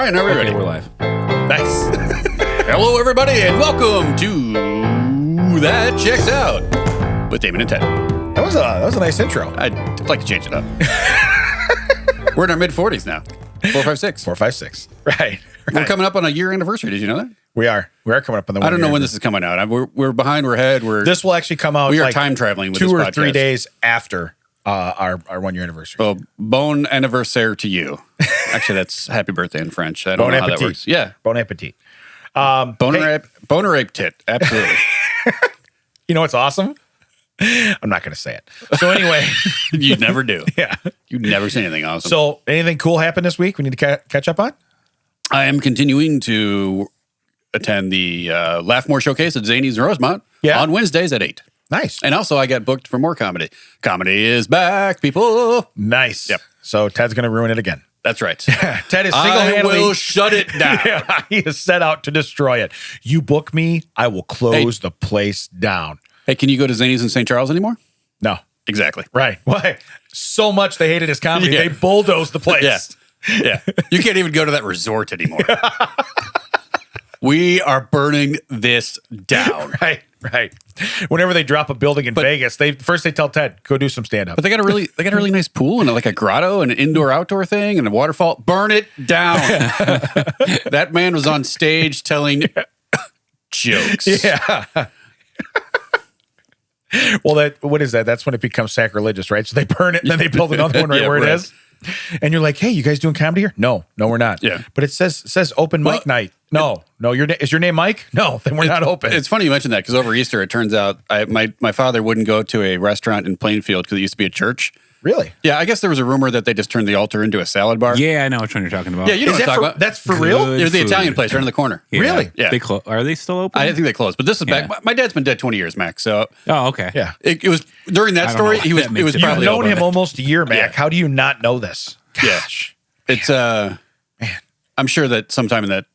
Brian, are we ready? We're live. Nice. Hello, everybody, and welcome to That Checks Out with Damon and Ted. That was a nice intro. I'd like to change it up. We're in our mid-40s now. 456. 456. Right. We're coming up on a year anniversary. Did you know that? We are coming up on the. I don't know when this is coming out. We're behind. We're ahead. This will actually come out. We are time traveling with 2 this or podcast. 3 days after our 1 year anniversary. Well, bon anniversaire to you. Actually, that's happy birthday in French. I don't Bon know how appetit. that works. Yeah. Bon appetit. Boner ape tit. Absolutely. You know what's awesome? I'm not going to say it. So anyway, You never do. yeah. You never say anything awesome. So anything cool happened this week? We need to catch up on. I am continuing to attend the Laugh More Showcase at Zany's in Rosemont on Wednesdays at 8. Nice. And also, I got booked for more comedy. Comedy is back, people. Nice. Yep. So Ted's going to ruin it again. That's right. Ted is I single-handedly. will shut it down. Yeah, he is set out to destroy it. You book me, I will close the place down. Hey, can you go to Zany's in St. Charles anymore? No. Exactly. Right. Why? So much they hated his comedy. Yeah. They bulldozed the place. Yeah. Yeah. You can't even go to that resort anymore. We are burning this down. Right. Whenever they drop a building in Vegas, they tell Ted, go do some stand-up. But they got a really nice pool and like a grotto and an indoor-outdoor thing and a waterfall. Burn it down. That man was on stage telling jokes. Yeah. Well, what is that? That's when it becomes sacrilegious, right? So they burn it and then they build another one right where it is. And you're like, hey, you guys doing comedy here? No, we're not. Yeah. But it says open mic night. No, is your name Mike? No, then we're not open. It's funny you mentioned that because over Easter, it turns out my father wouldn't go to a restaurant in Plainfield because it used to be a church. Really? Yeah, I guess there was a rumor that they just turned the altar into a salad bar. Yeah, I know which one you're talking about. Yeah, you know what I'm talking about. That's for real? Good It was the food. Italian place right in the corner. Yeah. Really? Yeah. Are they still open? I think they closed, but this is Yeah. back. My dad's been dead 20 years, Max. So Oh, okay. Yeah. it was during that I don't story. know He if was. that It makes was a You've probably known open. him almost a year, Mac. Yeah. How do you not know this? Gosh. It's I'm sure that sometime in that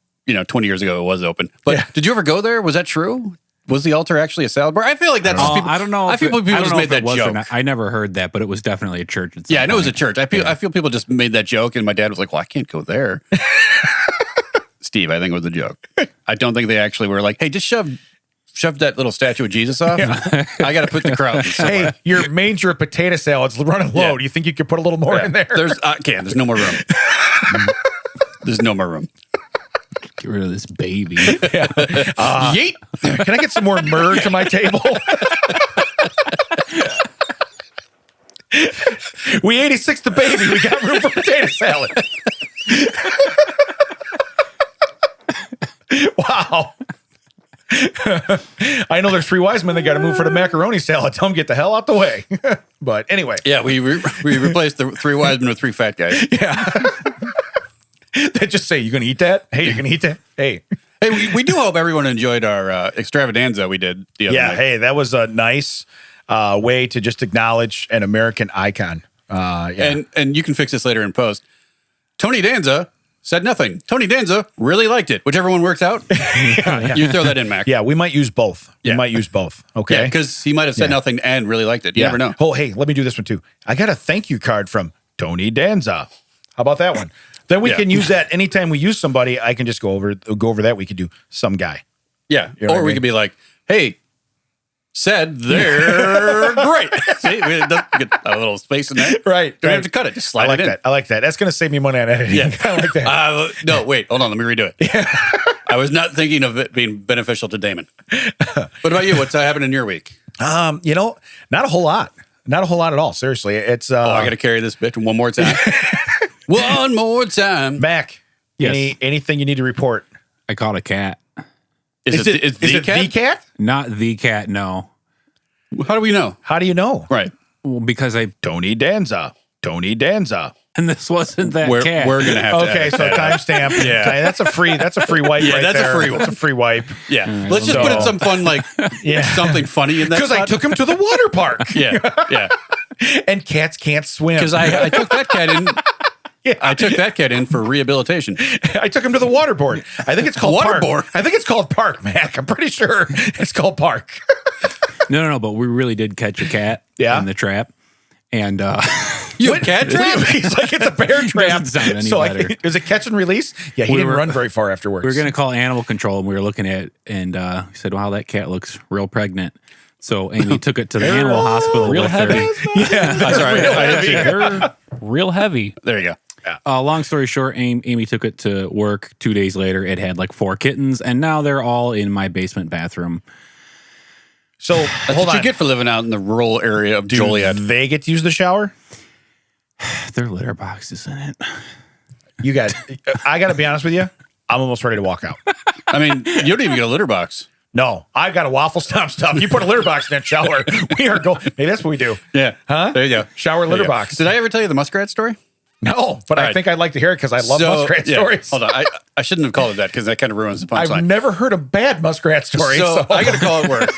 20 years ago it was open. But did you ever go there? Was that true? Was the altar actually a salad bar? I feel like that's just people. I don't know. I feel people just made that or joke. not. I never heard that, but it was definitely a church. At some Yeah, I know it was a point. church. I feel people just made that joke, and my dad was like, "Well, I can't go there." Steve, I think it was a joke. I don't think they actually were like, "Hey, just shove that little statue of Jesus off." I got to put the crowd. Hey, your Manger potato salad's running low. Yeah. Do you think you could put a little more in there? There's no more room. There's no more room. Get rid of this baby. Yeet. Can I get some more myrrh to my table? We 86 the baby. We got room for potato salad. Wow. I know there's 3 wise men that got to move for the macaroni salad. Tell them get the hell out the way. But anyway. Yeah, we replaced the 3 wise men with 3 fat guys. Yeah. They just say, you going to eat that? Hey, you're going to eat that? Hey. Hey, we do hope everyone enjoyed our extravaganza we did the other Yeah, night. hey, that was a nice way to just acknowledge an American icon. Yeah. And you can fix this later in post. Tony Danza said nothing. Tony Danza really liked it. Whichever one works out, you throw that in, Mac. Yeah, we might use both. Yeah. We might use both. Okay. Yeah, because he might have said nothing and really liked it. You never know. Oh, hey, let me do this one too. I got a thank you card from Tony Danza. How about that one? Then we can use that anytime we use somebody. I can just go over that. We could do some guy. Yeah. You know what Or I we mean? could be like, hey, said they're great. See, we get a little space in there. Right. Don't have to cut it. Just slide I like it in. that. I like that. That's going to save me money on editing. Yeah. I like that. No, wait. Hold on. Let me redo it. I was not thinking of it being beneficial to Damon. What about you? What's happened in your week? Not a whole lot. Not a whole lot at all. Seriously. It's I got to carry this bit one more time. One more time. Mac. Yes. Anything you need to report? I caught a cat. Is it the cat? Not the cat, no. How do we know? How do you know? Right. Well, because Tony Danza. and this wasn't that cat. We're gonna have to. Okay, edit so that. timestamp. Yeah. That's a free wipe. Yeah, right that's a there. free one. That's a free wipe. Yeah. Let's just put in some fun, something funny in that. Because I spot. took him to the water park. Yeah. And cats can't swim. Because I took that cat in. Yeah. I took that cat in for rehabilitation. I took him to the waterboard. I think it's called Park. Waterboard? I think it's called Park, Mac. I'm pretty sure it's called Park. No, but we really did catch a cat Yeah? in the trap. And You have a cat trap? He's like, it's a bear trap. Doesn't sound any So better. is it catch and release? Yeah, he didn't run very far afterwards. We were going to call animal control, and we were looking at it, and he said, wow, that cat looks real pregnant. So Amy took it to the animal hospital. Real with heavy. her. Yeah, that's right. They're real heavy. There you go. Long story short, Amy took it to work. 2 days later, it had like 4 kittens, and now they're all in my basement bathroom. So That's hold what on. you get for living out in the rural area of Do Joliet. they get to use the shower? Their litter boxes in it. You got. I got to be honest with you. I'm almost ready to walk out. I mean, you don't even get a litter box. No, I've got a waffle stomp stuff. You put a litter box in that shower. We are going. Hey, that's what we do. Yeah. Huh? There you go. Shower There litter you go. box. Did I ever tell you the Muskrat story? No, but I right. think I'd like to hear it because I love muskrat yeah, stories. Hold on. I shouldn't have called it that because that kind of ruins the I've punchline. never heard a bad muskrat story. So So, I got to call it work.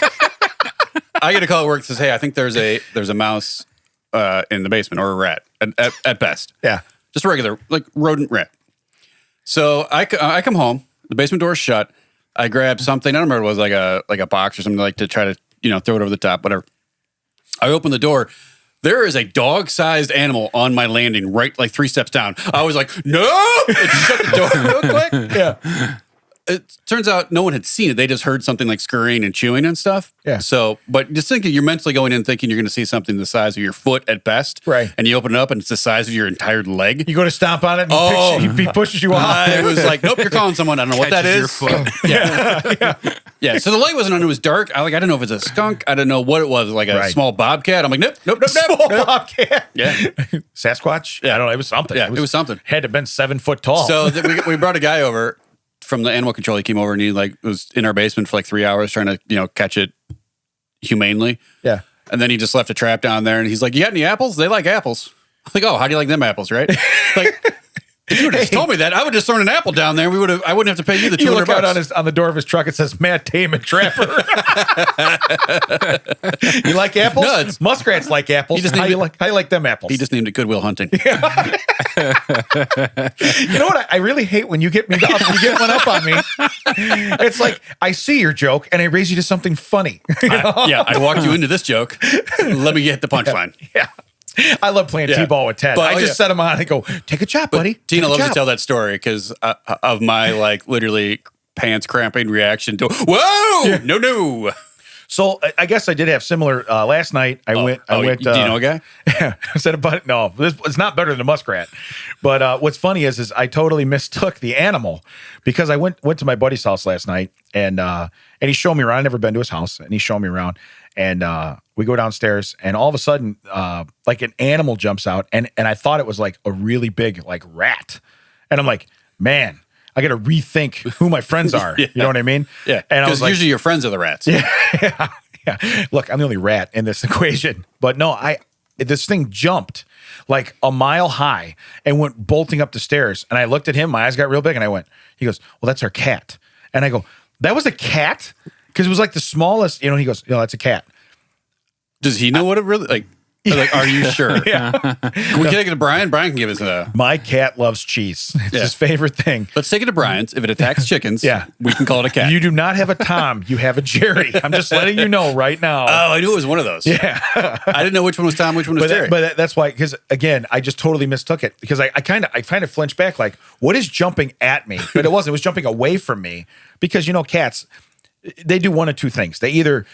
I got to call it work. Says, hey, I think there's a mouse in the basement or a rat at best. Yeah. Just a regular like rodent rat. So I come home. The basement door's shut. I grab something. I don't remember what it was, like a box or something, like to try to throw it over the top. Whatever. I open the door. There is a dog-sized animal on my landing, right like 3 steps down. I was like, no! And shut the door real quick. Yeah. It turns out no one had seen it. They just heard something like scurrying and chewing and stuff. Yeah. So, but just thinking, you're mentally going in thinking you're going to see something the size of your foot at best. Right. And you open it up and it's the size of your entire leg. You go to stomp on it and he pushes you off. I was like, nope, you're calling someone. I don't know what that Catches is. your foot. Yeah. So the light wasn't on. It was dark. I didn't know if it was a skunk. I didn't know what it was, like a Right. small bobcat. I'm like, nope. Small bobcat. Yeah. Sasquatch? Yeah. I don't know. It was something. Yeah, it was something. Had to have been 7 foot tall. So we brought a guy over from the animal control. He came over and he was in our basement for like 3 hours trying to catch it humanely. yeah. And then he just left a trap down there and he's like, you got any apples? They like apples. I'm like, oh, how do you like them apples, right? Like, if you would have just told me that, I would have just thrown an apple down there. I wouldn't have to pay you the $200. You look out on the door of his truck. It says Matt Damon Trapper. You like apples? No, it's- Muskrats like apples. He just How named you like them apples? He just named it Goodwill Hunting. You know what? I really hate when you get one up on me. It's like I see your joke and I raise you to something funny. I walked you into this joke. Let me get the punchline. Yeah. I love playing Yeah. T-ball with Ted. But- I just set him on and go, take a chop, buddy. Tina Take a loves to chop." tell that story because of my literally pants cramping reaction to whoa, no. So I guess I did have similar last night. I went. Do you know a guy? Yeah, I said about it. No, it's not better than a muskrat. But what's funny is I totally mistook the animal because I went to my buddy's house last night and he showed me around. I've never been to his house, and he showed me around. And we go downstairs, and all of a sudden, like an animal jumps out, and I thought it was like a really big like rat, and I'm like, man, I got to rethink who my friends are. Yeah. You know what I mean? Yeah, And I was because like, usually your friends are the rats. yeah. Look, I'm the only rat in this equation. But no, this thing jumped like a mile high and went bolting up the stairs. And I looked at him, my eyes got real big, and he goes, well, that's our cat. And I go, that was a cat? Because it was like the smallest, he goes, that's a cat. Does he know what it really like? Are you sure? Yeah. Can we take it to Brian? Brian can give us a. My cat loves cheese. It's Yeah. his favorite thing. Let's take it to Brian's. If it attacks chickens, Yeah. we can call it a cat. You do not have a Tom. You have a Jerry. I'm just letting you know right now. Oh, I knew it was one of those. Yeah. I didn't know which one was Tom, which one was Jerry. But that's why, because again, I just totally mistook it because I kind of flinched back like, what is jumping at me? But it wasn't. It was jumping away from me because, cats, they do one of two things. They either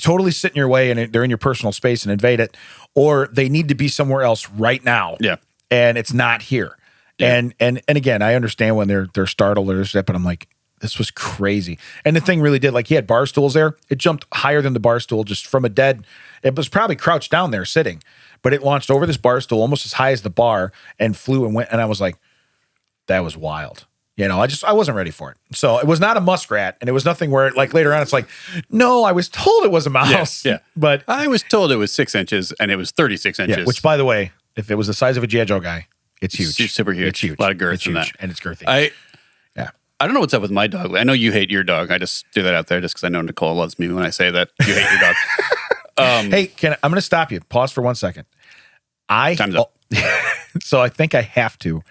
totally sit in your way and they're in your personal space and invade it, or they need to be somewhere else right now. Yeah. And it's not here. Yeah. And again, I understand when they're startled or stuff, but I'm like, this was crazy. And the thing really did, like he had bar stools there. It jumped higher than the bar stool just from a dead, it was probably crouched down there sitting, but it launched over this bar stool almost as high as the bar and flew and went. And I was like, that was wild. I wasn't ready for it. So it was not a muskrat, and it was nothing where like later on it's like, no, I was told it was a mouse. Yeah. But I was told it was 6 inches and it was 36 inches. yeah, which by the way, if it was the size of a G.I. Joe guy, it's huge. It's super huge. It's huge. A lot of girth It's in huge, that. and it's girthy. I yeah. don't know what's up with my dog. I know you hate your dog. I just do that out there just because I know Nicole loves me when I say that you hate your dog. Hey, I'm going to stop you. Pause for 1 second. Time's up. So I think I have to.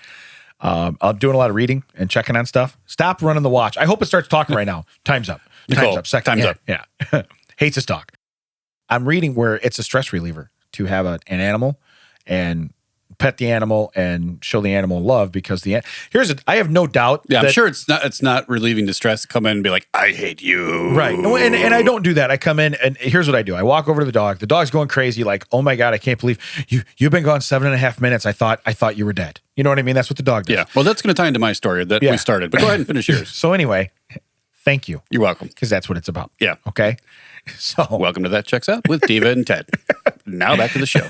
I'm doing a lot of reading and checking on stuff. Stop running the watch. I hope it starts talking right now. Time's up. Nicole, Time's up. Second. time's Yeah, up. Yeah. Hates his talk. I'm reading where it's a stress reliever to have an animal, and pet the animal and show the animal love because I have no doubt. Yeah, I'm sure it's not relieving distress to come in and be like, I hate you. Right. And I don't do that. I come in and here's what I do. I walk over to the dog. The dog's going crazy. Like, oh my God, I can't believe you've been gone 7.5 minutes. I thought you were dead. You know what I mean? That's what the dog does. Yeah. Well, that's going to tie into my story that we started, but go ahead and finish yours. So anyway, thank you. You're welcome. Because that's what it's about. Yeah. Okay. So welcome to That Checks Out with Diva and Ted. Now back to the show.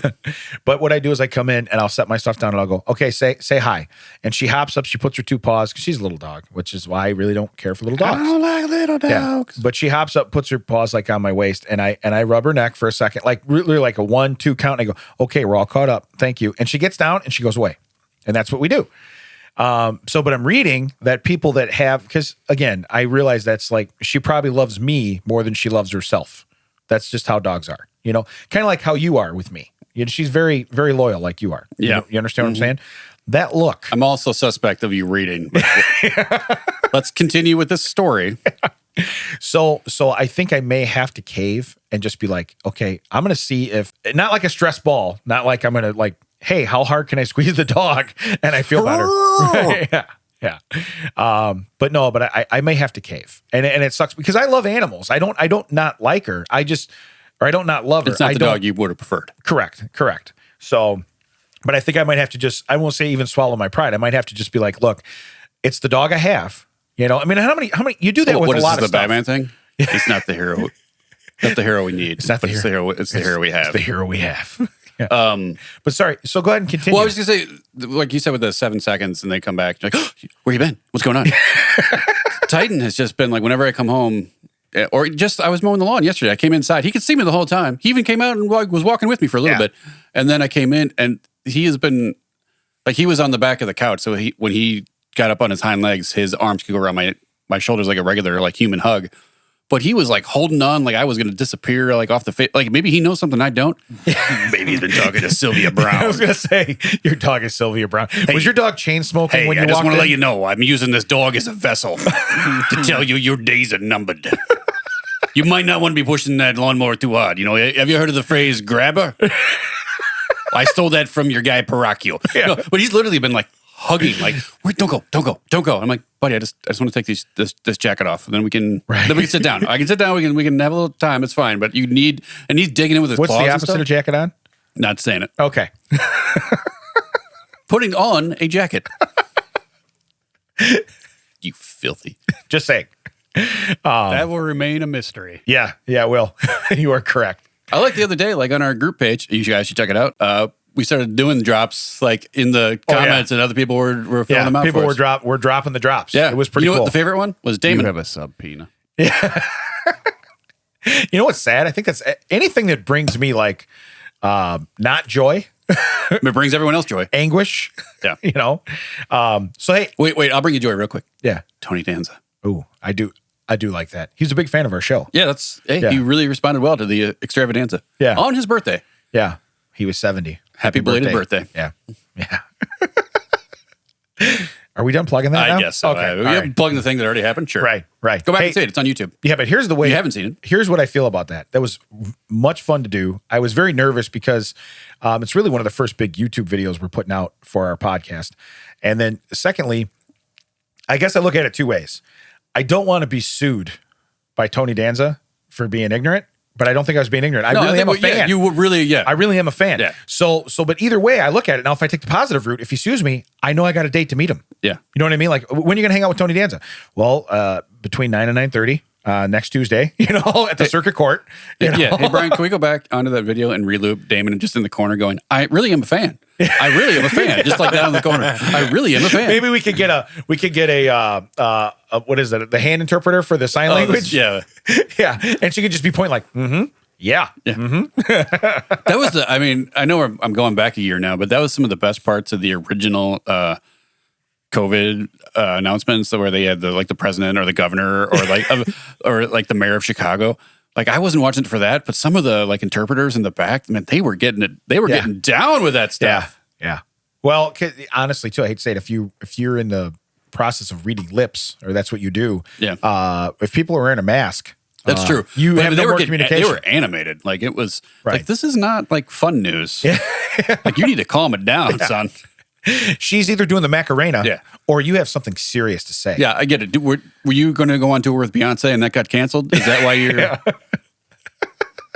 But what I do is I come in and I'll set my stuff down and I'll go, okay, say hi. And she hops up, she puts her 2 paws because she's a little dog, which is why I really don't care for little dogs. I don't like little dogs. Yeah. But she hops up, puts her paws like on my waist, and I rub her neck for a second, like really like a 1-2 count. And I go, okay, we're all caught up. Thank you. And she gets down and she goes away. And that's what we do. But I'm reading that people that have, because again, I realize that's like, she probably loves me more than she loves herself. That's just how dogs are, kind of like how you are with me. She's very, very loyal like you are. Yeah. You understand what I'm saying? That look. I'm also suspect of you reading. Let's continue with this story. So I think I may have to cave and just be like, okay, I'm going to see if, not like a stress ball, not like I'm going to like, hey, how hard can I squeeze the dog? And I feel better. Yeah. But I may have to cave. And it sucks because I love animals. I don't not like her. I don't not love her. It's not the dog you would have preferred. Correct. So, but I think I might have to just, I won't say even swallow my pride. I might have to just be like, look, it's the dog I have. I mean, how many, you do that with a lot of the stuff. Batman thing? It's not the hero. Not the hero we need. It's not the hero. It's the hero we have. It's the hero we have. Yeah. But sorry. So go ahead and continue. Well, I was going to say, like you said, with the 7 seconds and they come back, you're like, oh, where you been? What's going on? Titan has just been like, whenever I come home, or just, I was mowing the lawn yesterday. I came inside. He could see me the whole time. He even came out and was walking with me for a little bit. And then I came in and he has been, like, he was on the back of the couch. So when he got up on his hind legs, his arms could go around my shoulders like a regular, like, human hug. But he was like holding on like I was going to disappear like off the face. Like maybe he knows something I don't. Maybe he's been talking to Sylvia Brown. I was going to say, your dog is Sylvia Brown. Hey, was your dog chain smoking when you walked in? I just want to let you know, I'm using this dog as a vessel to tell you your days are numbered. You might not want to be pushing that lawnmower too hard. Have you heard of the phrase grabber? I stole that from your guy Paracchio. Yeah. No, but he's literally been like hugging, like, wait, don't go. I'm like, buddy, I just want to take this jacket off, and then we can sit down. I can sit down. We can have a little time. It's fine. But you need, and he's digging in with his claws. What's the opposite of jacket on? Not saying it. Okay. Putting on a jacket. You filthy. Just saying. That will remain a mystery. Yeah, it will. You are correct. I like the other day, like on our group page, you guys should check it out. We started doing drops like in the comments, and other people were filling them out. People for us. were dropping the drops. Yeah, it was pretty cool. What the favorite one was? Damon. You have a subpoena. Yeah. You know what's sad? I think that's anything that brings me like not joy. It brings everyone else joy. Anguish. Yeah. So hey, wait, I'll bring you joy real quick. Yeah. Tony Danza. Ooh, I do like that. He's a big fan of our show. Yeah, he really responded well to the extravaganza. Yeah. On his birthday. Yeah. He was 70. Happy belated birthday. Yeah. Are we done plugging that now? I guess so. Okay. We have plugging the thing that already happened. Sure. Right. Go back and see it. It's on YouTube. Yeah, but here's the way. You haven't seen it. Here's what I feel about that. That was much fun to do. I was very nervous because it's really one of the first big YouTube videos we're putting out for our podcast. And then secondly, I guess I look at it 2 ways. I don't want to be sued by Tony Danza for being ignorant. But I don't think I was being ignorant. I really am a fan. Yeah, you were really, I really am a fan. Yeah. So, but either way, I look at it. Now, if I take the positive route, if he sues me, I know I got a date to meet him. Yeah. You know what I mean? Like, when are you going to hang out with Tony Danza? Well, between 9 and 9:30 next Tuesday, at the circuit court. Yeah. Hey, Brian, can we go back onto that video and reloop Damon just in the corner going, I really am a fan. I really am a fan. Just like down in the corner. I really am a fan. Maybe we could get a what is that? The hand interpreter for the sign language? Yeah. Yeah. And she could just be pointing like, yeah. Mm-hmm. That was I know I'm going back a year now, but that was some of the best parts of the original COVID announcements where they had the president or the governor or like the mayor of Chicago. Like I wasn't watching it for that, but some of the interpreters in the back, man, they were getting it. They were getting down with that stuff. Yeah. Well, honestly, too, I hate to say it, if you're in the process of reading lips, or that's what you do. Yeah. If people are wearing a mask, that's true. You have no more communication. They were animated. Like it was like this is not like fun news. Yeah. Like, you need to calm it down, son. She's either doing the Macarena Yeah. or you have something serious to say. Yeah, I get it. Were you going to go on tour with Beyonce and that got canceled? Is that why you're...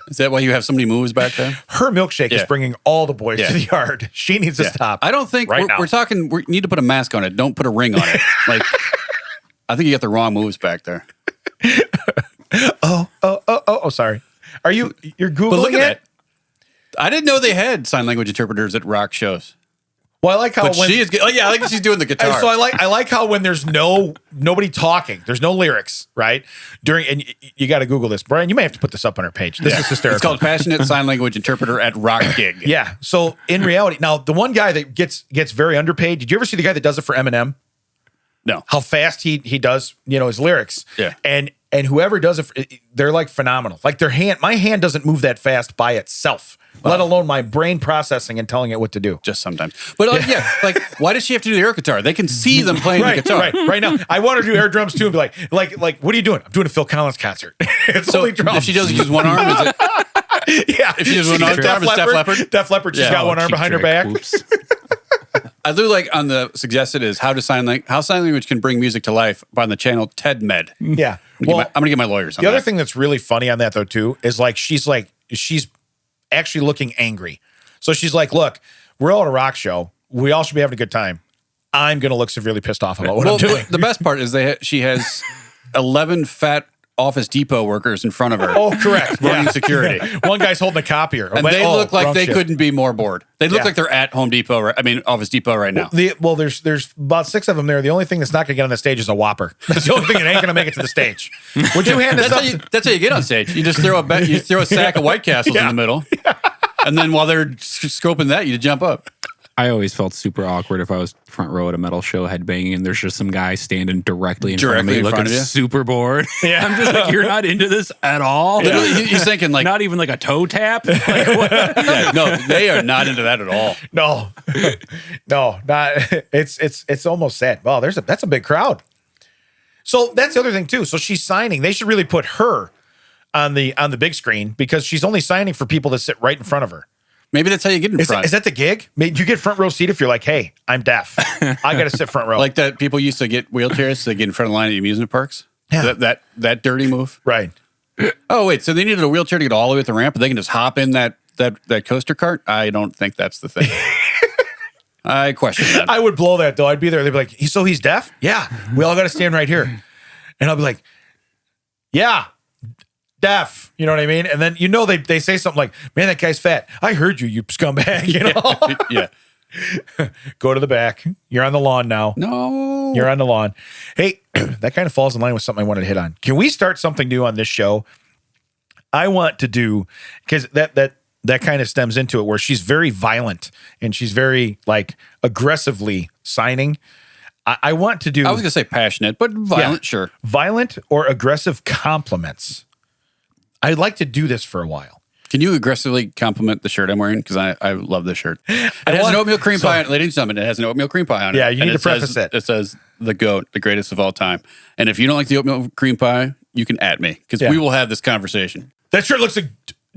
Is that why you have so many moves back there? Her milkshake is bringing all the boys to the yard. She needs to stop. I don't think we're talking. We need to put a mask on it. Don't put a ring on it. Like, I think you got the wrong moves back there. Oh, sorry. You're Googling But look at it? it. I didn't know they had sign language interpreters at rock shows. Well, I like how But she is. Oh yeah, I like she's doing the guitar. So I like how when there's nobody talking, there's no lyrics, right? And you got to Google this, Brian. You may have to put this up on our page. This is hysterical. It's called passionate sign language interpreter at rock gig. Yeah. So in reality, now the one guy that gets very underpaid. Did you ever see the guy that does it for Eminem? No. How fast he does his lyrics. Yeah. And whoever does it, they're like phenomenal. Like my hand doesn't move that fast by itself. Let alone my brain processing and telling it what to do. Just sometimes. But like, why does she have to do the air guitar? They can see them playing the guitar. Right now. I want her to do air drums too and be like, what are you doing? I'm doing a Phil Collins concert. It's So only drums. if she doesn't use one arm, is it? Yeah. If she does one arm, is Def Leppard? Def Leppard, she's got one arm behind her back. I do like on the suggested is how sign language can bring music to life on the channel TED Med. Yeah. I'm gonna get my lawyers on the that. other thing that's really funny on that though too is she's actually looking angry. So she's like, look, we're all at a rock show. We all should be having a good time. I'm going to look severely pissed off about what I'm doing. The best part is she has 11 fat Office Depot workers in front of her. Oh, correct. Running security. One guy's holding a copier. And they look like they couldn't be more bored. They look Yeah. like they're at Home Depot, Office Depot right now. There's about 6 of them there. The only thing that's not going to get on the stage is a Whopper. That's the only thing that ain't going to make it to the stage. Would you hand this up? That's how you get on stage. You just throw a sack of White Castles in the middle. And then while they're scoping that, you jump up. I always felt super awkward if I was front row at a metal show headbanging and there's just some guy standing directly in front of me looking super bored. Yeah. I'm just like, you're not into this at all? Literally, he's thinking like... Not even like a toe tap? Like, what? Yeah, no, they are not into that at all. No, not. It's almost sad. Wow, that's a big crowd. So that's the other thing too. So she's signing. They should really put her on the big screen because she's only signing for people that sit right in front of her. Maybe that's how you get in front. Is that the gig? Maybe you get front row seat if you're like, hey, I'm deaf. I got to sit front row. Like that people used to get wheelchairs to get in front of the line at amusement parks? Yeah. That dirty move? Right. Oh, wait. So they needed a wheelchair to get all the way at the ramp, but they can just hop in that coaster cart? I don't think that's the thing. I question that. I would blow that though. I'd be there. They'd be like, so he's deaf? Yeah. We all got to stand right here. And I'll be like, yeah. Deaf, you know what I mean? And then they say something like, man, that guy's fat. I heard you scumbag, you know? Yeah. Go to the back. You're on the lawn now. No. You're on the lawn. Hey, that kind of falls in line with something I wanted to hit on. Can we start something new on this show? I want to do, because that kind of stems into it where she's very violent and she's very like aggressively signing. I want to do. I was going to say passionate, but violent, sure. Violent or aggressive compliments. I'd like to do this for a while. Can you aggressively compliment the shirt I'm wearing? Because I love this shirt. It has an oatmeal cream pie on it. Ladies and gentlemen, it has an oatmeal cream pie on it. Yeah, you need to preface it. It says the GOAT, the greatest of all time. And if you don't like the oatmeal cream pie, you can at me because we will have this conversation. That shirt looks like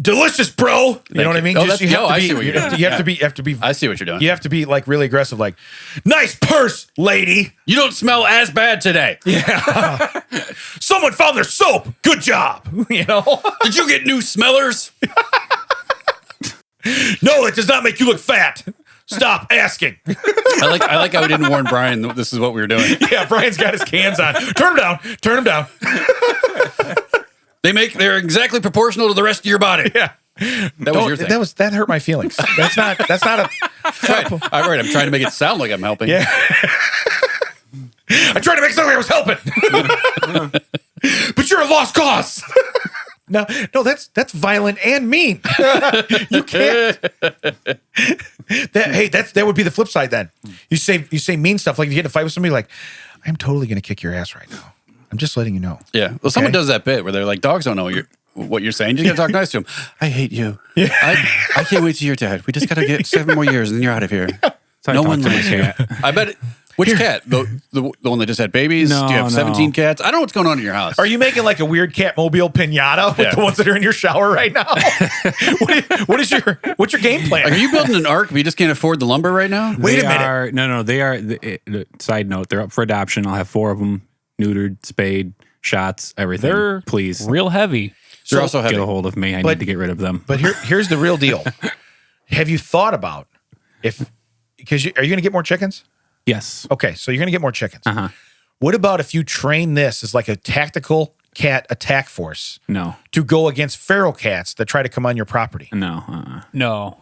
delicious, bro. You know what I mean? I see what you're doing. You have to be. I see what you're doing. You have to be like really aggressive, like, nice purse, lady. You don't smell as bad today. Yeah. Someone found their soap. Good job. You know? Did you get new smellers? No, it does not make you look fat. Stop asking. I like how we didn't warn Brian that this is what we were doing. Yeah, Brian's got his cans on. Turn him down. Turn him down. They're exactly proportional to the rest of your body. Yeah. That was your thing. That hurt my feelings. That's not a Right. All right. I'm trying to make it sound like I'm helping. Yeah. I tried to make something I was helping. But you're a lost cause. No, that's violent and mean. You can't. That would be the flip side then. You say mean stuff, like you get in a fight with somebody, like, I'm totally gonna kick your ass right now. I'm just letting you know. Yeah. Well, someone does that bit where they're like, dogs don't know what you're saying. You just gotta talk nice to them. I hate you. Yeah. I can't wait to your dad. We just gotta get 7 more years and then you're out of here. No one likes it. I bet Which cat? The one that just had babies? No, Do you have 17 cats? I don't know what's going on in your house. Are you making like a weird Catmobile pinata with the ones that are in your shower right now? What's your game plan? Like, are you building an ark but you just can't afford the lumber right now? Wait a minute. No, they are. Side note, they're up for adoption. I'll have 4 of them, neutered, spayed, shots, everything. They're please. real heavy. They're also heavy. Get a hold of me. I need to get rid of them. But here's the real deal. Have you thought about are you going to get more chickens? Yes. Okay, so you're going to get more chickens. Uh-huh. What about if you train this as like a tactical cat attack force No. to go against feral cats that try to come on your property? No. No.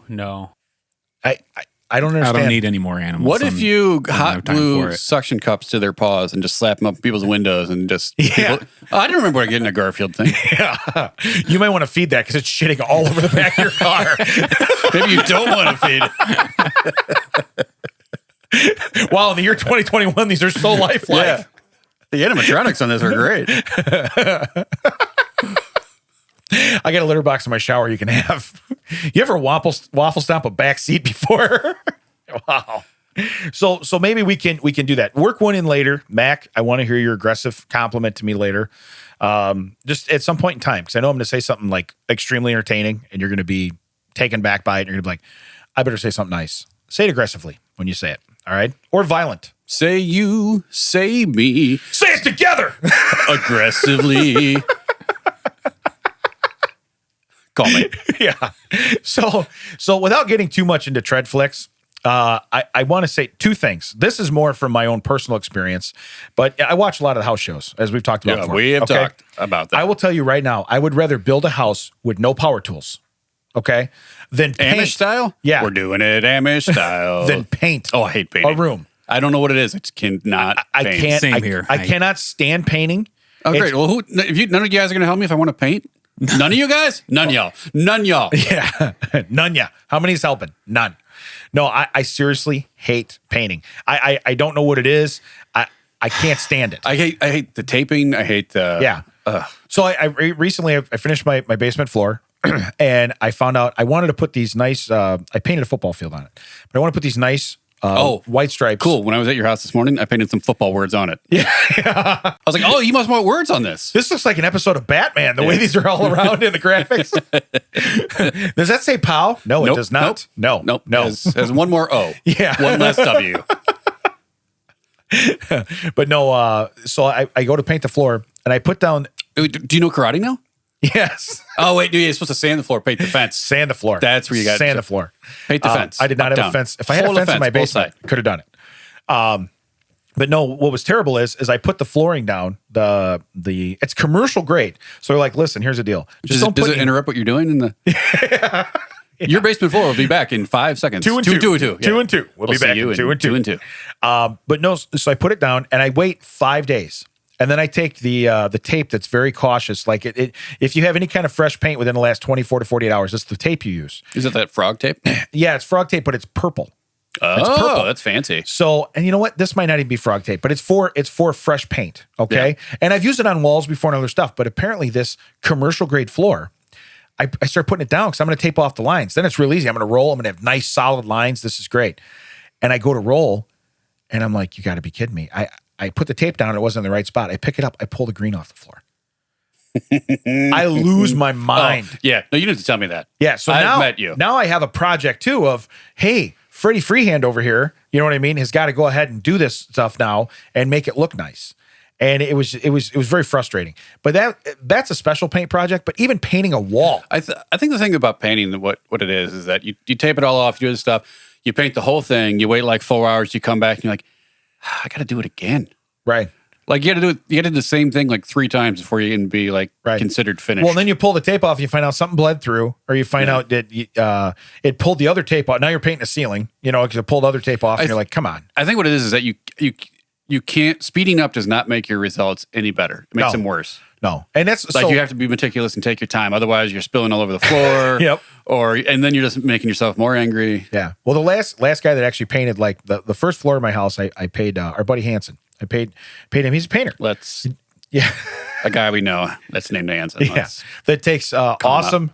I don't understand. I don't need any more animals. What if you I don't hot have time glue for it. suction cups to their paws and just slap them up people's windows and just... Yeah. I didn't remember getting a Garfield thing. Yeah. You might want to feed that because it's shitting all over the back of your car. Maybe you don't want to feed it. Wow, in the year 2021, these are so lifelike. Yeah. The animatronics on this are great. I got a litter box in my shower you can have. You ever waffle stomp a back seat before? Wow. So maybe we can do that. Work one in later. Mac, I want to hear your aggressive compliment to me later. Just at some point in time, because I know I'm going to say something like extremely entertaining and you're going to be taken back by it. And you're going to be like, I better say something nice. Say it aggressively when you say it. All right. Or violent. Say you, say me. Say it together. Aggressively. Call me. Yeah. So without getting too much into tread flicks, I want to say 2 things. This is more from my own personal experience, but I watch a lot of the house shows, as we've talked about before. We have talked about that. I will tell you right now, I would rather build a house with no power tools, okay, than paint. Amish style? Yeah. We're doing it Amish style. Than paint. Oh, I hate painting. A room. I don't know what it is. I just cannot paint. Can't. Same here. I cannot stand painting. Oh, great. Well, none of you guys are going to help me if I want to paint? None of you guys? None y'all. None y'all. Yeah. None. Yeah. How many's helping? None. No, I seriously hate painting. I don't know what it is. I can't stand it. I hate the taping. I hate the... Yeah. So I recently finished my basement floor and I found out I wanted to put these nice, I painted a football field on it, but I want to put these nice white stripes. Cool. When I was at your house this morning, I painted some football words on it. Yeah. I was like, oh, you must want words on this. This looks like an episode of Batman, the way these are all around in the graphics. Does that say POW? No, it does not. Nope. No. Has one more O. Yeah. One less W. But no, so I go to paint the floor and I put down. Do you know karate now? Yes. Oh, wait. You're supposed to sand the floor, paint the fence. Sand the floor. That's where you got sand the floor. Paint the fence. I did not have down. a fence. If I had a fence in my basement, could have done it. But no, what was terrible is I put the flooring down. It's commercial grade. So they're like, listen, here's the deal. Does it interrupt what you're doing in the? Yeah. Your basement floor will be back in 5 seconds. 2 and 2. 2 and 2. Yeah. 2 and 2. We'll be back in 2 and 2. 2 and 2. But no, so I put it down and I wait 5 days. And then I take the tape that's very cautious. Like if you have any kind of fresh paint within the last 24 to 48 hours, that's the tape you use. Is it that frog tape? Yeah, it's frog tape, but it's purple. It's purple. That's fancy. So, and you know what? This might not even be frog tape, but it's for fresh paint. Okay. Yeah. And I've used it on walls before and other stuff, but apparently this commercial grade floor, I start putting it down because I'm going to tape off the lines. Then it's real easy. I'm going to roll. I'm going to have nice solid lines. This is great. And I go to roll and I'm like, you got to be kidding me. I put the tape down and it wasn't in the right spot. I pick it up. I pull the green off the floor. I lose my mind. Oh, yeah. No, you didn't have to tell me that. Yeah. So I've met you. Now I have a project too of, hey, Freddie Freehand over here, you know what I mean, has got to go ahead and do this stuff now and make it look nice. And it was very frustrating. But that's a special paint project. But even painting a wall, I think the thing about painting, what it is that you tape it all off, you do this stuff, you paint the whole thing, you wait like 4 hours, you come back and you're like, I got to do it again. Right. Like you got to do the same thing like 3 times before you can be like considered finished. Well, then you pull the tape off, you find out something bled through, or you find out that it pulled the other tape off. Now you're painting the ceiling, because it pulled other tape off, and you're like, come on. I think what it is that you can't, speeding up does not make your results any better. It makes them worse. No. And that's like you have to be meticulous and take your time. Otherwise you're spilling all over the floor. Yep. And then you're just making yourself more angry. Yeah. Well, the last guy that actually painted like the first floor of my house, I paid our buddy Hanson. I paid him. He's a painter. Yeah. A guy we know that's named Danza. Yeah. That takes awesome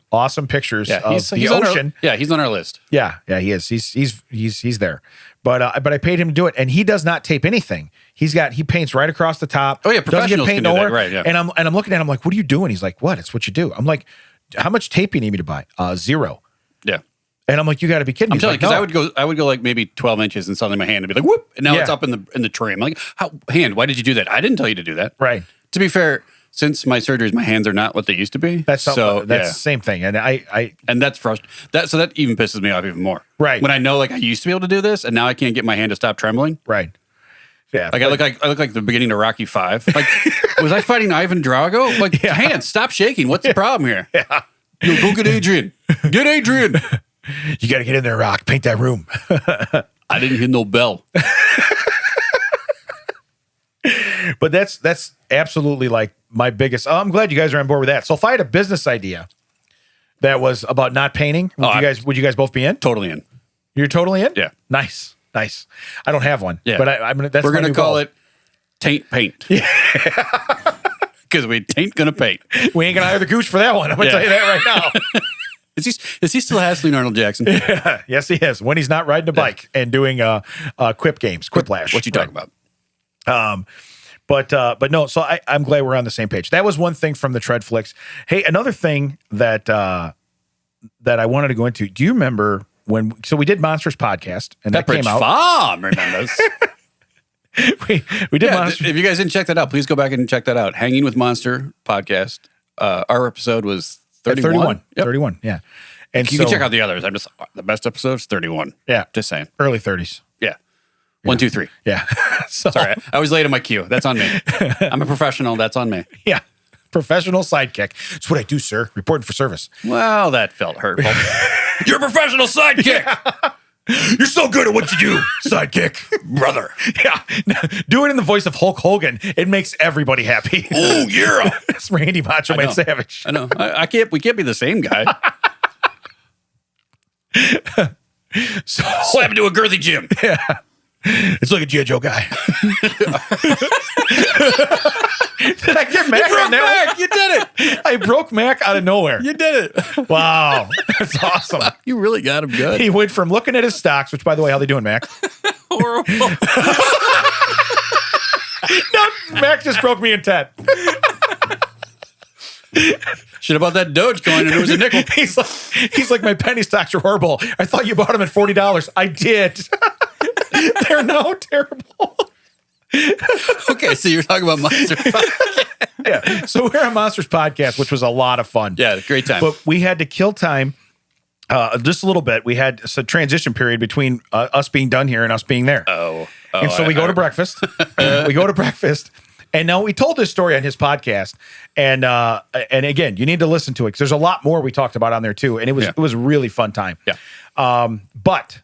pictures of the ocean. He's on our list. Yeah, he is. He's there. But I paid him to do it, and he does not tape anything. He paints right across the top. Oh yeah, professionals can do that, right? Yeah. And I'm looking at him like, what are you doing? He's like, what? It's what you do. I'm like, how much tape you need me to buy? 0. Yeah. And I'm like, you got to be kidding me. I'm telling you, because I would go like maybe 12 inches, and suddenly my hand would be like, whoop, and now it's up in the tray. I'm like, hand? Why did you do that? I didn't tell you to do that. Right. To be fair, since my surgeries, my hands are not what they used to be. That's the same thing, and and that's frustrating. So that even pisses me off even more. Right. When I know like I used to be able to do this, and now I can't get my hand to stop trembling. Right. Yeah. Like I look like the beginning of Rocky V. Like, was I fighting Ivan Drago? Like, hands, stop shaking. What's the problem here? Yeah. Yo, go get Adrian. Get Adrian. You got to get in there, Rock. Paint that room. I didn't hit no bell. But that's absolutely like my biggest. Oh, I'm glad you guys are on board with that. So if I had a business idea that was about not painting, would you guys both be in? Totally in. You're totally in? Yeah. Nice. I don't have one. Yeah. But I'm gonna. That's We're my gonna new call goal. it Taint Paint. Yeah. Because we ain't gonna paint. We ain't gonna hire the gooch for that one. I'm gonna tell you that right now. Is he still hassling Arnold Jackson? Yeah. Yes, he is. When he's not riding a bike and doing quip games, quiplash. What you talking about? But no. So I'm glad we're on the same page. That was one thing from the Tread Flicks. Hey, another thing that I wanted to go into. Do you remember when? So we did Monsters podcast, and that came out. Farm remembers. we did Monsters. If you guys didn't check that out, please go back and check that out. Hanging with Monster podcast. Our episode was 31. 31. Yeah. And you can check out the others. The best episodes 31. Yeah. Just saying. Early 30s. Yeah. 1, 2, 3. Yeah. So, sorry, I was late on my cue. That's on me. I'm a professional. That's on me. Yeah. Professional sidekick. That's what I do, sir. Reporting for service. Well, that felt hurtful. You're a professional sidekick. Yeah. You're so good at what you do, sidekick. Brother. Yeah. Do it in the voice of Hulk Hogan. It makes everybody happy. Oh, yeah. It's Randy Macho Man Savage. I know. We can't be the same guy. So slap into a girthy gym. Yeah. It's like a G.I. Joe guy. Did I get Mac on that one? You did it. I broke Mac out of nowhere. You did it. Wow. That's awesome. You really got him good. He went from looking at his stocks, which, by the way, how they doing, Mac? Horrible. No, Mac just broke me in 10. Shit about that Dogecoin, and it was a nickel. He's like, my penny stocks are horrible. I thought you bought them at $40. I did. They're now terrible. Okay, so you're talking about Monsters Podcast. Yeah, so we're on Monsters Podcast, which was a lot of fun. Yeah, great time. But we had to kill time just a little bit. We had a transition period between us being done here and us being there. And so we go to breakfast. And now we told this story on his podcast, and again, you need to listen to it because there's a lot more we talked about on there too, and it was a really fun time. Yeah. But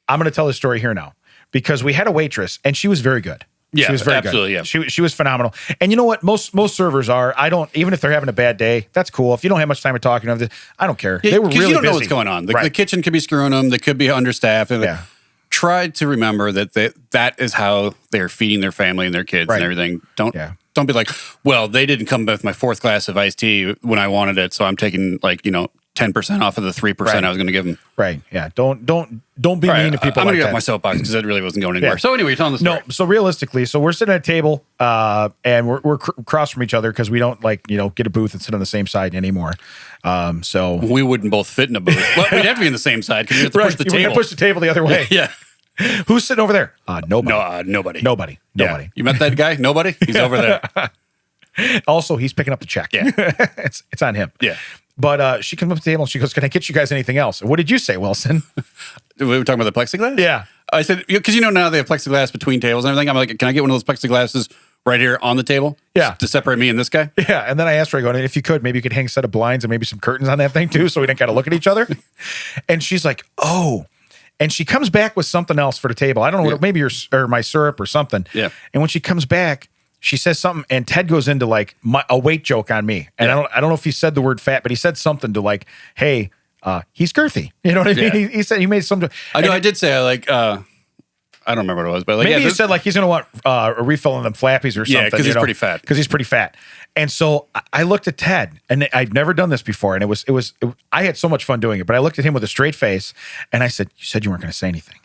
I'm going to tell this story here now because we had a waitress, and she was very good. Yeah, she was very absolutely, good. yeah. She was phenomenal. And you know what? Most servers are. Even if they're having a bad day, that's cool. If you don't have much time to talk, I don't care. Yeah, they were really you don't busy. know what's going on. The kitchen could be screwing them. They could be understaffed. Yeah. Try to remember that is how they're feeding their family and their kids and everything. Don't be like, well, they didn't come with my 4th glass of iced tea when I wanted it, so I'm taking 10% off of the 3% I was going to give them. Right. Yeah. Don't be mean to people. I'm like going to get that. off my soapbox because that really wasn't going anywhere. Yeah. So anyway, you're telling the story. No. So realistically, we're sitting at a table, and we're across from each other because we don't get a booth and sit on the same side anymore. So we wouldn't both fit in a booth. Well, we'd have to be in the same side because we have to push the table. We're going to push the table the other way. Yeah. Who's sitting over there? Nobody. Nobody. Nobody. You met that guy? Nobody? He's over there. Also, he's picking up the check. Yeah. It's on him. Yeah. But she comes up to the table and she goes, "Can I get you guys anything else?" What did you say, Wilson? We were talking about the plexiglass? Yeah. I said, because now they have plexiglass between tables and everything. I'm like, can I get one of those plexiglasses right here on the table? Yeah. To separate me and this guy? Yeah. And then I asked her, I go, if you could, maybe you could hang a set of blinds and maybe some curtains on that thing too, so we didn't got to look at each other. And she's like, oh. And she comes back with something else for the table. I don't know what, maybe my syrup or something. Yeah. And when she comes back, she says something, and Ted goes into a weight joke on me. And I don't know if he said the word fat, but he said something to hey, he's girthy. You know what I mean? He said he made some. I know. I did say I I don't remember what it was, but like, maybe you said like he's going to want a refill on them flappies or something. Yeah, because he's pretty fat. Because he's pretty fat. And so I looked at Ted, and I'd never done this before, and I had so much fun doing it. But I looked at him with a straight face, and I said, "You said you weren't going to say anything."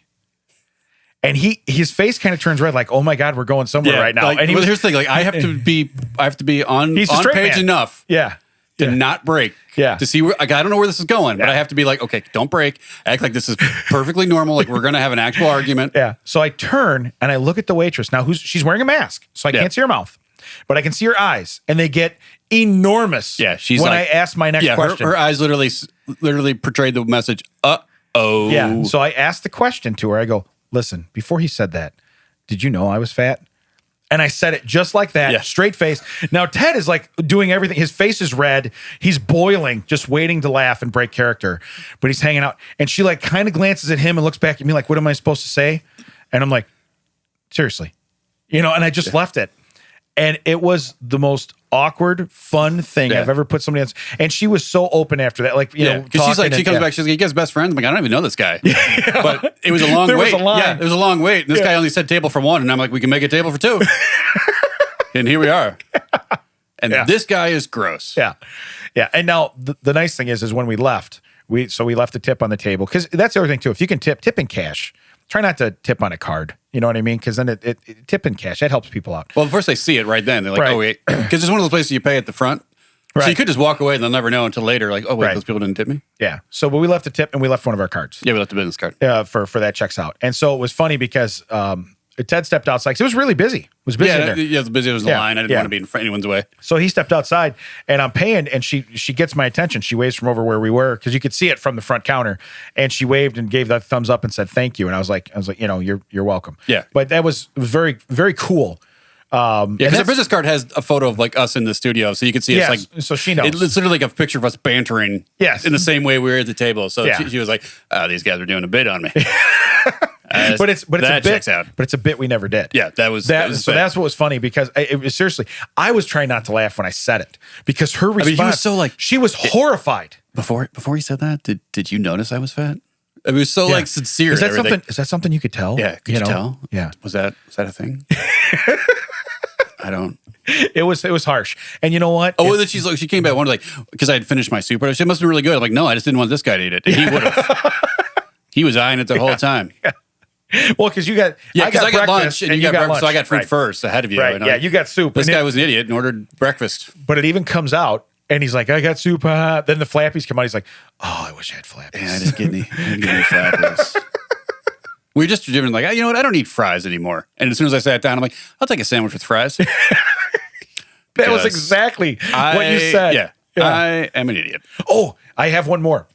And his face kind of turns red, like, "Oh my God, we're going somewhere right now." Like, and here's the thing: like, I have to be on page man. enough, to not break, to see where. Like, I don't know where this is going, but I have to be like, okay, don't break. Act like this is perfectly normal. Like we're going to have an actual argument. Yeah. So I turn and I look at the waitress. Now, she's wearing a mask, so I can't see her mouth, but I can see her eyes, and they get enormous. Yeah, she's when like, I ask my next question. Her eyes literally portrayed the message. Oh. Yeah. So I asked the question to her. I go, "Listen, before he said that, did you know I was fat?" And I said it just like that, straight face. Now, Ted is like doing everything. His face is red. He's boiling, just waiting to laugh and break character. But he's hanging out. And she like kind of glances at him and looks back at me like, what am I supposed to say? And I'm like, seriously. And I just left it. And it was the most awkward, fun thing I've ever put somebody else. And she was so open after that. Like, because she's like, she comes back, she's like, you guys best friends? I'm like, I don't even know this guy. But it was a long wait. Yeah, it was a long wait. And this guy only said table for one. And I'm like, we can make a table for two. And here we are. And this guy is gross. Yeah. Yeah. And now the nice thing is when we left, we left the tip on the table. Because that's the other thing too. If you can tip in cash. Try not to tip on a card. You know what I mean? Because then it tip in cash. That helps people out. Well, first they see it right then. They're like, oh, wait. Because it's one of those places you pay at the front. Right. So you could just walk away and they'll never know until later. Like, oh, wait, those people didn't tip me? Yeah. So we left a tip and we left one of our cards. Yeah, we left a business card. For that checks out. And so it was funny because Ted stepped outside because it was really busy. It was busy there. Yeah, it was busy. It was the line. I didn't want to be in anyone's way. So he stepped outside and I'm paying and she gets my attention. She waves from over where we were because you could see it from the front counter. And she waved and gave that thumbs up and said, thank you. And I was like, you're welcome. Yeah. But that was very, very cool. Because our business card has a photo of like us in the studio, so you can see it's like. So she knows. It's literally like a picture of us bantering. Yes. In the same way we were at the table. So she was like, "Oh, these guys are doing a bit on me." But it's a bit. Checks out. But it's a bit we never did. Yeah, that was so that's what was funny because it was seriously. I was trying not to laugh when I said it because her response. He was so like she was horrified. Before he said that, did you notice I was fat? It was so like sincere. Is that something you could tell? Yeah, could you tell? Yeah. Was that a thing? I don't. It was harsh, and you know what? Oh, then she came back one like because I had finished my soup. It must be really good. I'm like, no, I just didn't want this guy to eat it. And he would have. He was eyeing it the whole time. Yeah. Well, because you got because I got lunch and you got breakfast, so I got food first ahead of you. Right? Yeah, you got soup. This guy was an idiot and ordered breakfast. But it even comes out, and he's like, "I got soup." Then the flappies come out. He's like, "Oh, I wish I had flappies." Yeah, I didn't get any flappies. We just driven like, you know what? I don't eat fries anymore. And as soon as I sat down, I'm like, I'll take a sandwich with fries. That was exactly what you said. Yeah, I am an idiot. Oh, I have one more.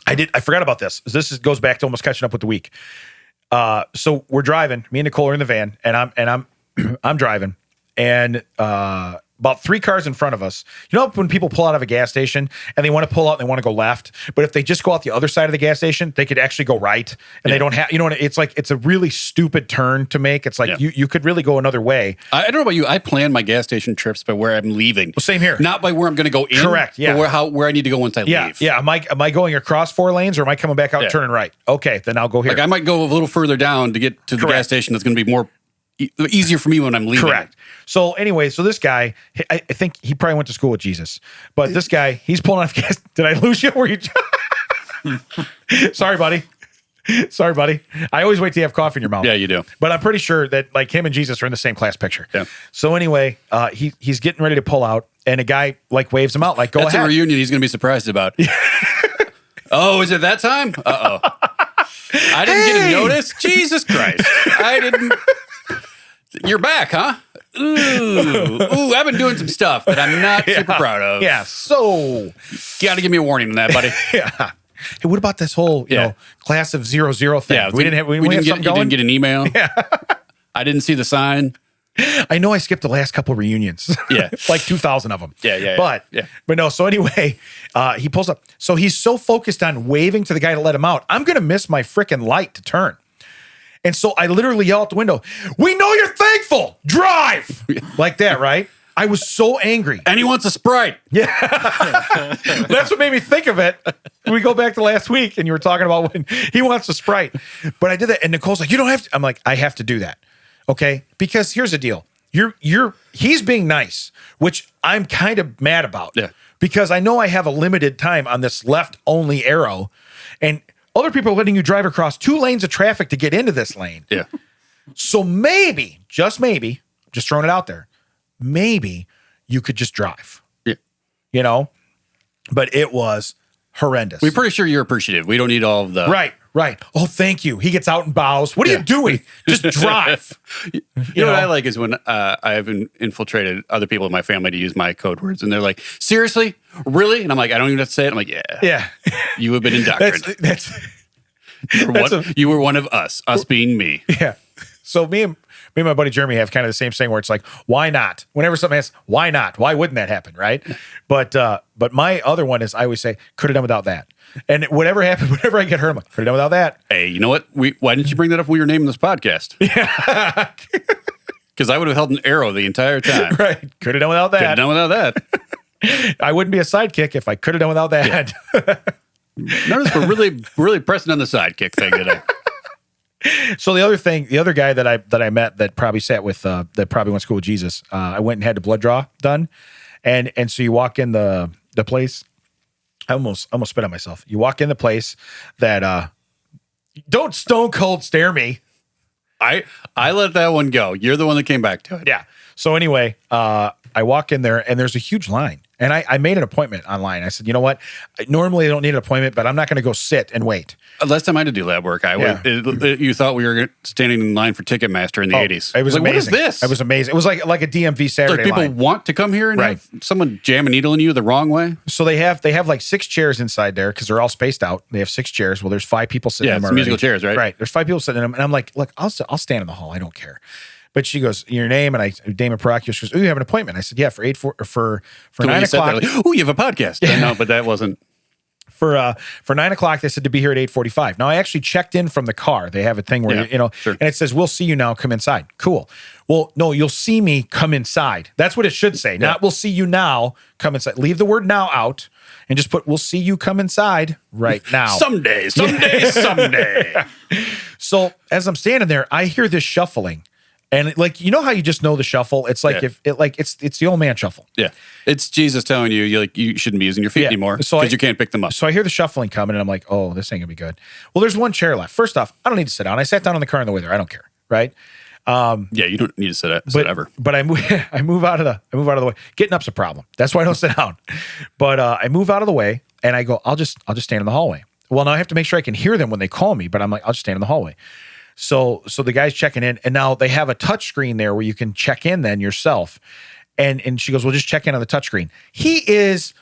I forgot about this. This goes back to almost catching up with the week. So we're driving. Me and Nicole are in the van, and I'm driving, and about 3 cars in front of us. You know when people pull out of a gas station and they want to pull out and they want to go left, but if they just go out the other side of the gas station, they could actually go right, and they don't have. You know, it's like it's a really stupid turn to make. It's like you could really go another way. I don't know about you. I plan my gas station trips by where I'm leaving. Well, same here. Not by where I'm going to go in. Correct. Yeah. But where I need to go once I leave. Yeah. Am I going across 4 lanes or am I coming back out and turning right? Okay, then I'll go here. Like I might go a little further down to get to the gas station. That's going to be more easier for me when I'm leaving. Correct. So anyway, this guy, I think he probably went to school with Jesus, but this guy, he's pulling off gas. Did I lose you? Were you? Sorry, buddy. I always wait till you have coffee in your mouth. Yeah, you do. But I'm pretty sure that like him and Jesus are in the same class picture. Yeah. So anyway, he's getting ready to pull out, and a guy like waves him out, like go ahead. That's a reunion he's going to be surprised about. Oh, is it that time? Uh-oh. I didn't get a notice? Jesus Christ. I didn't. You're back, huh? Ooh, I've been doing some stuff that I'm not super proud of. Yeah, so. Got to give me a warning on that, buddy. Yeah. Hey, what about this whole, class of 00 thing? Yeah, we didn't get an email. Yeah. I didn't see the sign. I know I skipped the last couple reunions. Yeah. Like 2,000 of them. Yeah. But no, so anyway, he pulls up. So he's so focused on waving to the guy to let him out. I'm going to miss my freaking light to turn. And so I literally yell out the window, "We know you're thankful. Drive!" Like that, right? I was so angry. And he wants a Sprite. Yeah. That's what made me think of it. We go back to last week and you were talking about when he wants a Sprite. But I did that. And Nicole's like, you don't have to. I'm like, I have to do that. Okay. Because here's the deal. He's being nice, which I'm kind of mad about. Yeah. Because I know I have a limited time on this left only arrow. And other people are letting you drive across 2 lanes of traffic to get into this lane. Yeah. So maybe, just throwing it out there, maybe you could just drive. Yeah. You know? But it was horrendous. We're pretty sure you're appreciative. We don't need all of the... Right. Oh, thank you. He gets out and bows. What are you doing? Just drive. You know what I like is when I've infiltrated other people in my family to use my code words, and they're like, seriously? Really? And I'm like, I don't even have to say it. I'm like, Yeah. You have been indoctrinated. You were one of us being me. Yeah. So me and my buddy Jeremy have kind of the same thing where it's like, why not? Whenever something asks, why not? Why wouldn't that happen? Right. But my other one is I always say, could have done without that. And whatever happened, whenever I get hurt, I'm like, could have done without that. Hey, you know what? Why didn't you bring that up when you were naming this podcast? Yeah. Because I would have held an arrow the entire time. Right. Could have done without that. Could have done without that. I wouldn't be a sidekick if I could have done without that. Yeah. Notice we're really pressing on the sidekick thing today. So the other guy that I met that probably sat with that probably went to school with Jesus, I went and had the blood draw done, and so you walk in the place. I almost spit on myself. You walk in the place that don't stone cold stare me. I let that one go. You're the one that came back to it. Yeah. So anyway, I walk in there and there's a huge line. And I made an appointment online. I said, you know what? Normally I don't need an appointment, but I'm not going to go sit and wait. Last time I had to do lab work, you thought we were standing in line for Ticketmaster in the 80s. It was like, amazing. What is this? It was amazing. It was like a DMV Saturday people line. want to come here and have someone jam a needle in you the wrong way? So they have like 6 chairs inside there because they're all spaced out. They have 6 chairs. Well, there's 5 people sitting in them already. Musical chairs, right? Right. There's 5 people sitting in them. And I'm like, look, I'll stand in the hall. I don't care. But she goes, your name? And Damon Paracchio, she goes, oh, you have an appointment. I said, yeah, for 9 o'clock. Like, oh, you have a podcast. Yeah. No, but that wasn't. For 9 o'clock, they said to be here at 8:45. Now I actually checked in from the car. They have a thing where and it says, "We'll see you now. Come inside." Cool. Well, no, you'll see me. Come inside. That's what it should say. Not "We'll see you now. Come inside." Leave the word "now" out and just put "We'll see you. Come inside right now." Someday. So as I'm standing there, I hear this shuffling. And like, you know how you just know the shuffle? It's like it's the old man shuffle. Yeah. It's Jesus telling you you shouldn't be using your feet anymore because you can't pick them up. So I hear the shuffling coming and I'm like, oh, this ain't gonna be good. Well, there's 1 chair left. First off, I don't need to sit down. I sat down in the car on the way there. I don't care. Right. Yeah, you don't need to sit ever. But I move out of the way. Getting up's a problem. That's why I don't sit down. But I move out of the way and I go, I'll just stand in the hallway. Well, now I have to make sure I can hear them when they call me, but I'm like, I'll just stand in the hallway. So the guy's checking in, and now they have a touch screen there where you can check in then yourself. And she goes, well, just check in on the touch screen. He's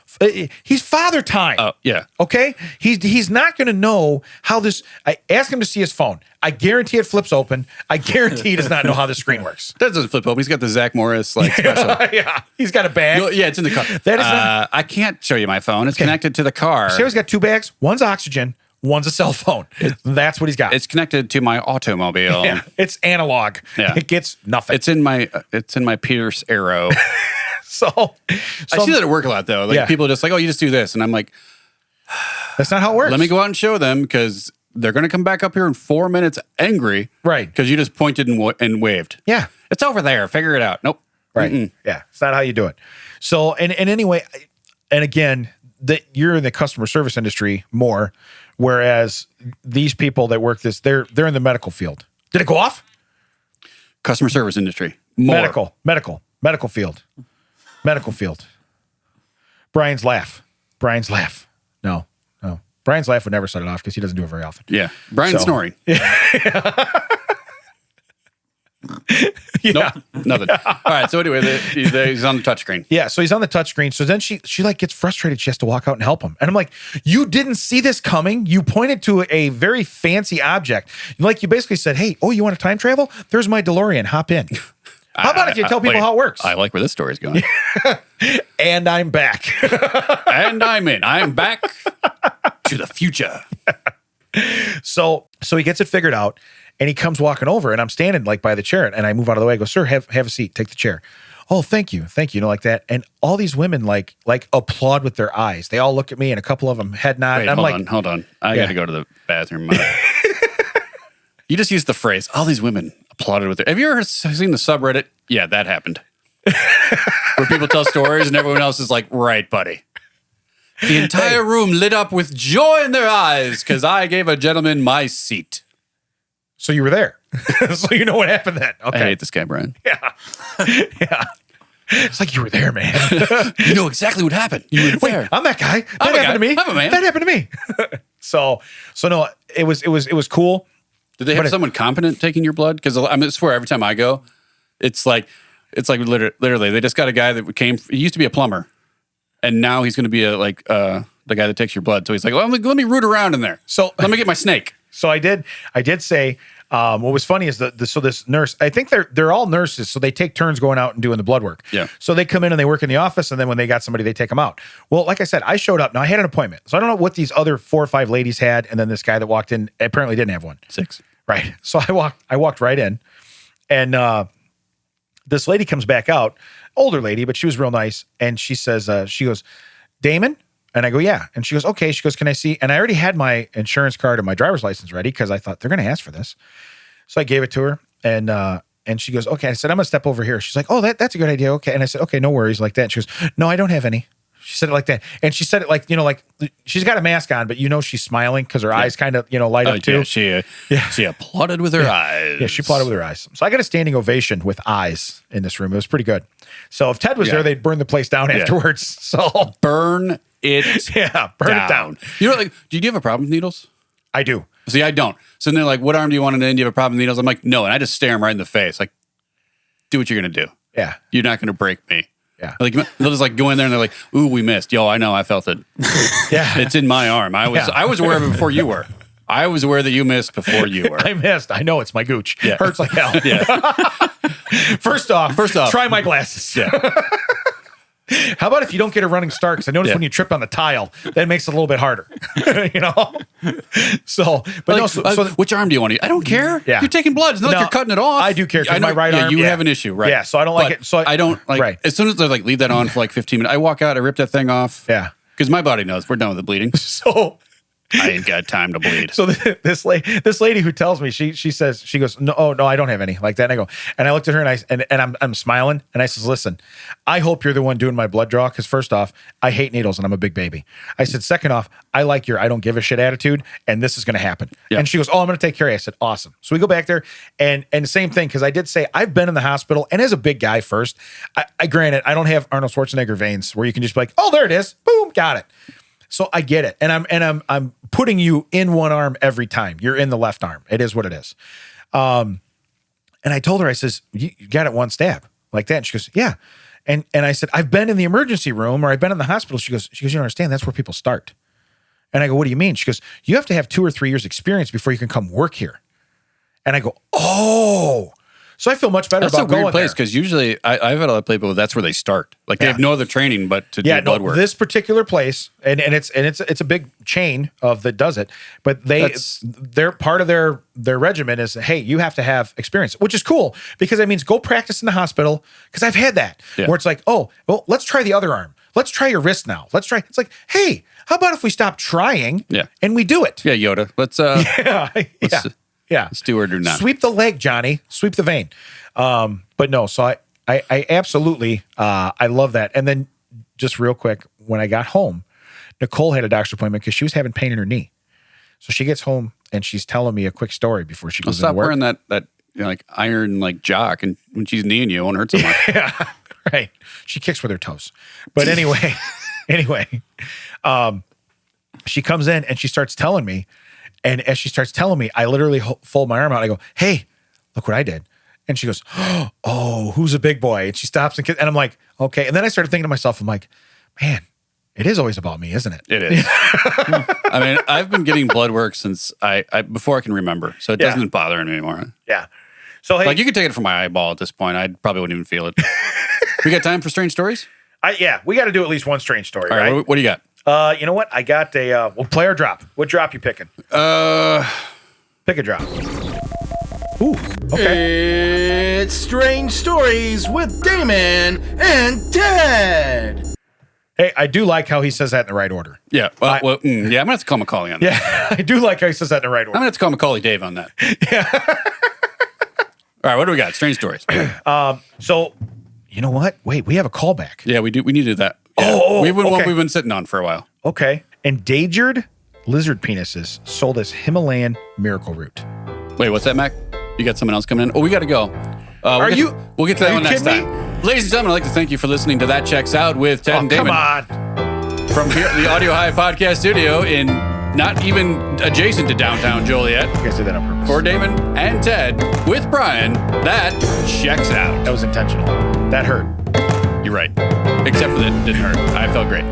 father time. Oh, yeah. Okay. He's not going to know how this, I asked him to see his phone. I guarantee it flips open. I guarantee he does not know how the screen works. That doesn't flip open. He's got the Zach Morris special. Yeah. He's got a bag. Yeah, it's in the car. That is I can't show you my phone. It's connected to the car. So he's got 2 bags. One's oxygen. One's a cell phone. That's what he's got. It's connected to my automobile. Yeah, it's analog. Yeah. It gets nothing. It's in my Pierce Arrow. So I see that at work a lot though. Like people are just like, oh, you just do this, and I'm like, that's not how it works. Let me go out and show them because they're going to come back up here in 4 minutes angry, right? Because you just pointed and waved. Yeah, it's over there. Figure it out. Nope. Right. Mm-mm. Yeah, it's not how you do it. So and anyway, and again, that you're in the customer service industry more. Whereas these people that work this, they're in the medical field. Did it go off? Customer service industry. More. Medical field. Medical field. Brian's laugh. No. Brian's laugh would never set it off because he doesn't do it very often. Yeah. Brian's snoring. Yeah. Nope, nothing. All right. So anyway, he's on the touchscreen. Yeah. So he's on the touchscreen. So then she like gets frustrated. She has to walk out and help him. And I'm like, you didn't see this coming. You pointed to a very fancy object. Like you basically said, hey, oh, you want to time travel? There's my DeLorean. Hop in. How about if you tell people how it works? I like where this story's going. And I'm back. And I'm in. I'm back to the future. So he gets it figured out. And he comes walking over, and I'm standing like by the chair, and I move out of the way. I go, sir, have a seat. Take the chair. oh, thank you, like that. And all these women like applaud with their eyes. They all look at me, and a couple of them head nod. Wait, and I'm hold on. I got to go to the bathroom. You just used the phrase, all these women applauded with their... Have you ever seen the subreddit? Yeah, that happened. Where people tell stories and everyone else is like, right, buddy. The entire room lit up with joy in their eyes because I gave a gentleman my seat. So you were there. So you know what happened then. Okay. I hate this guy, Brian. Yeah. It's like you were there, man. You know exactly what happened. You were there. I'm that guy. That happened to me. I'm a man. That happened to me. So no, it was cool. Did they have someone competent taking your blood? Because I swear every time I go, it's like literally they just got a guy that he used to be a plumber, and now he's going to be the guy that takes your blood. So he's like, well, let me root around in there. So let me get my snake. So I did say, what was funny is so this nurse, I think they're all nurses, so they take turns going out and doing the blood work. Yeah. So they come in and they work in the office, and then when they got somebody, they take them out. Well, like I said, I showed up. Now I had an appointment, so I don't know what these other 4 or 5 ladies had, and then this guy that walked in apparently didn't have one. 6. Right. So I walked right in, and this lady comes back out, older lady, but she was real nice, and she says, she goes, Damon? And I go, yeah. And she goes, okay. She goes, can I see? And I already had my insurance card and my driver's license ready because I thought they're going to ask for this. So I gave it to her, and she goes, okay. I said, I'm going to step over here. She's like, oh, that's a good idea. Okay. And I said, okay, no worries, like that. And she goes, no, I don't have any. She said it like that. And she said it like, like she's got a mask on, but she's smiling because her eyes kind of, light up too. Yeah, she applauded with her eyes. Yeah, she applauded with her eyes. So I got a standing ovation with eyes in this room. It was pretty good. So if Ted was there, they'd burn the place down afterwards. So burn it burn it down. You know, do you have a problem with needles? I do. See, I don't. So then they're like, what arm do you want it in? Do you have a problem with needles? I'm like, no. And I just stare them right in the face. Like, do what you're going to do. Yeah. You're not going to break me. Yeah. Like they'll just go in there and they're like, ooh, we missed. Yo, I know. I felt it. Yeah. It's in my arm. I was aware of it before you were. I was aware that you missed before you were. I missed. I know it's my gooch. Yeah. Hurts like hell. Yeah. First off, try my glasses. Yeah. How about if you don't get a running start? Because I noticed when you trip on the tile, that makes it a little bit harder. So, but so which arm do you want to? I don't care. Yeah. You're taking blood. It's not like you're cutting it off. I do care because my right arm. You have an issue, right? Yeah. So I don't like it. So I don't like. Right. As soon as they're like, leave that on for like 15 minutes, I walk out. I rip that thing off. Yeah. Because my body knows we're done with the bleeding. So I ain't got time to bleed. So this lady who tells me, she says, she goes, no, I don't have any like that. And I go, and I looked at her and I'm smiling and I says, listen, I hope you're the one doing my blood draw. Cause first off, I hate needles and I'm a big baby. I said, second off, I like your, I don't give a shit attitude. And this is going to happen. Yeah. And she goes, oh, I'm going to take care of you. I said, awesome. So we go back there and the same thing. Cause I did say I've been in the hospital and as a big guy first, I granted, I don't have Arnold Schwarzenegger veins where you can just be like, oh, there it is. Boom. Got it. So I get it. And I'm putting you in one arm every time. You're in the left arm. It is what it is. And I told her, I says, you got it one stab like that. And she goes, yeah. And I said, I've been in the emergency room or I've been in the hospital. She goes, you don't understand. That's where people start. And I go, what do you mean? She goes, you have to have 2 or 3 years experience before you can come work here. And I go, oh. So I feel much better about going there. That's a weird place because usually I've had a lot of people that's where they start. Like they have no other training but to do blood work. This particular place, and it's a big chain that does it, but they're part of their regimen is, hey, you have to have experience, which is cool because it means go practice in the hospital. Because I've had that where it's like, oh, well, let's try the other arm. Let's try your wrist now. Let's try. It's like, hey, how about if we stop trying and we do it? Yeah, Yoda. Let's Yeah. Let's do or do not. Sweep the leg, Johnny. Sweep the vein. But no, so I absolutely, I love that. And then just real quick, when I got home, Nicole had a doctor's appointment because she was having pain in her knee. So she gets home and she's telling me a quick story before she goes into work. Stop wearing that like iron like jock, and when she's kneeing you, it won't hurt so much. Yeah, right. She kicks with her toes. But anyway, she comes in and she starts telling me. And as she starts telling me, I literally fold my arm out. I go, hey, look what I did. And she goes, oh, who's a big boy? And she stops and I'm like, okay. And then I started thinking to myself, I'm like, man, it is always about me, isn't it? It is. I mean, I've been getting blood work since before I can remember. So it doesn't bother me anymore. Yeah. So hey, like you could take it from my eyeball at this point. I probably wouldn't even feel it. We got time for strange stories? We got to do at least one strange story, all right? What do you got? You know what? I got we'll play our drop. What drop you picking? Pick a drop. Ooh, okay. It's Strange Stories with Damon and Ted. Hey, I do like how he says that in the right order. Yeah. Well, I'm going to have to call Macaulay on that. Yeah, I do like how he says that in the right I'm order. going to have to call Macaulay Dave on that. Yeah. All right, what do we got? Strange stories. So, you know what? Wait, we have a callback. Yeah, we needed that. Yeah. We've been sitting on for a while. Okay. Endangered lizard penises sold as Himalayan miracle root. Wait, what's that, Mac? You got someone else coming in? Oh, we got to go. We'll get to that one next time. Ladies and gentlemen, I'd like to thank you for listening to That Checks Out with Ted and Damon. Come on. From here at the Audiohive Podcast Studio in not even adjacent to downtown Joliet. You guys did that on purpose. For Damon and Ted with Brian, That Checks Out. That was intentional. That hurt. You're right. Except for that it didn't hurt. I felt great.